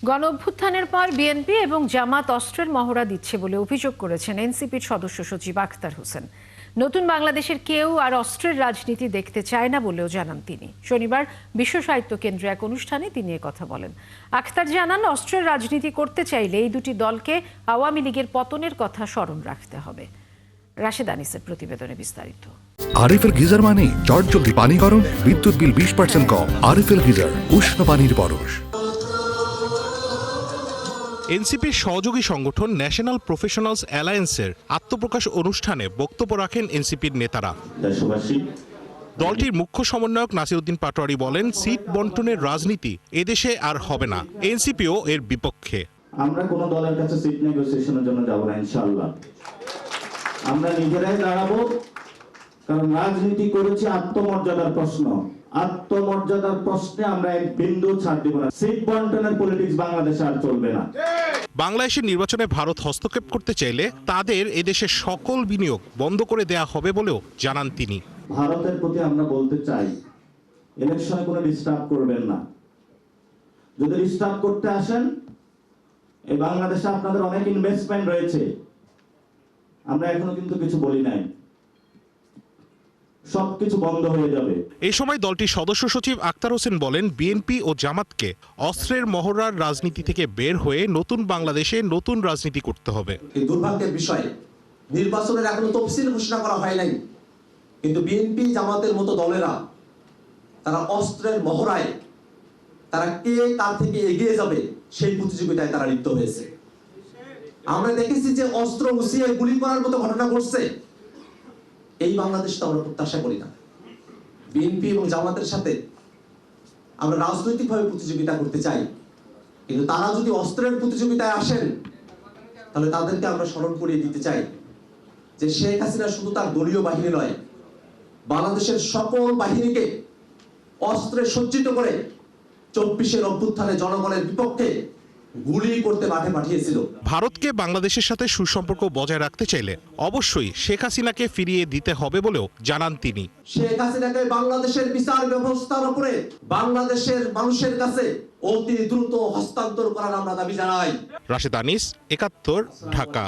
গণ অভ্যুত্থানের পর বিএনপি এবং জামাত অস্ত্রের মহড়া দিচ্ছে বলে অভিযোগ করেছেন এনসিপির সদস্য সচিব আখতার হোসেন। নতুন বাংলাদেশের কেউ আর অস্ত্রের রাজনীতি দেখতে চায় না বলেও জানান তিনি। শনিবার বিশ্ব সাহিত্য কেন্দ্রে এক অনুষ্ঠানে তিনি কথা বলেন। আখতার জানান, অস্ত্রের রাজনীতি করতে চাইলে এই দুটি দলকে আওয়ামী লীগের পতনের কথা স্মরণ রাখতে হবে। রাশেদ আনিসের প্রতিবেদনে বিস্তারিত। আরএফএল গিজার মানে চটজলদি পানি গরম, বিদ্যুৎ বিল 20% কম। আরএফএল গিজার, উষ্ণ পানির পরশ। এনসিপির সহযোগী সংগঠন ন্যাশনাল প্রফেশনালস অ্যালায়েন্সের আত্মপ্রকাশ অনুষ্ঠানে বক্তব্য রাখেন এনসিপির নেতারা। দলটির মুখ্য সমন্বয়ক নাসিরউদ্দিন পাটোয়ারি বলেন, সিট বন্টনের রাজনীতি এদেশে আর হবে না। এনসিপিও এর বিপক্ষে। আমরা কোন দলের কাছে সিট নেগোসিয়েশনের জন্য যাব না ইনশাআল্লাহ। আমরা নিজেরাই দাঁড়াবো, কারণ রাজনীতি করেছি আত্মমর্যাদার প্রশ্ন। আত্মমর্যাদার প্রশ্নে আমরা এক বিন্দু ছাড় দিব না। সিট বন্টনের পলিটিক্স বাংলাদেশে আর চলবে না। বাংলাদেশের নির্বাচনে ভারত হস্তক্ষেপ করতে চাইলে তাদের এদেশের সকল বিনিয়োগ বন্ধ করে দেয়া হবে বলেও জানান তিনি। ভারতের প্রতি আমরা বলতে চাই, ইলেকশনে কোনো ডিস্টার্ব করবেন না। যদি ডিস্টার্ব করতে আসেন, এই বাংলাদেশে আপনাদের অনেক ইনভেস্টমেন্ট রয়েছে, আমরা এখনো কিন্তু কিছু বলি নাই, সবকিছু বন্ধ হয়ে যাবে। এই সময় দলটির সদস্য সচিব আখতার হোসেন বলেন, বিএনপি ও জামাতকে অস্ত্রের মহড়ার রাজনীতি থেকে বের হয়ে নতুন বাংলাদেশে নতুন রাজনীতি করতে হবে। এই দুর্ভাগ্যের বিষয়, নির্বাচনের এখনো তফসিল ঘোষণা করা হয় নাই, কিন্তু বিএনপি জামাতের মতো দলেরা তারা অস্ত্রের মহড়ায় তারা কে কার থেকে এগিয়ে যাবে সেই প্রতিযোগিতায় তারা লিপ্ত হয়েছে। আমরা দেখেছি যে অস্ত্র উসিয়ে গুলি করার মতো ঘটনা ঘটছে। এই বাংলাদেশ তো আমরা প্রত্যাশা করি না। বিএনপি এবং জামাতের সাথে আমরা রাজনৈতিকভাবে প্রতিযোগিতা করতে চাই, কিন্তু তারা যদি অস্ত্রের প্রতিযোগিতায় আসেন, তাহলে তাদেরকে আমরা স্মরণ করিয়ে দিতে চাই যে শেখ হাসিনা শুধু তার দলীয় বাহিনী নয়, বাংলাদেশের সকল বাহিনীকে অস্ত্রে সজ্জিত করে 24-এর অভ্যুত্থানে জনগণের বিপক্ষে গুলি করতে মাঠে পাঠিয়েছিল। ভারতকে বাংলাদেশের সাথে সুসম্পর্ক বজায় রাখতে চাইলে অবশ্যই শেখ হাসিনাকে ফিরিয়ে দিতে হবে বলেও জানান তিনি। শেখ হাসিনাকে বাংলাদেশের বিচার ব্যবস্থার উপরে বাংলাদেশের মানুষের কাছে অতি দ্রুত হস্তান্তর করার আমরা দাবি জানাই। রাশেদ আনিস, 71, ঢাকা।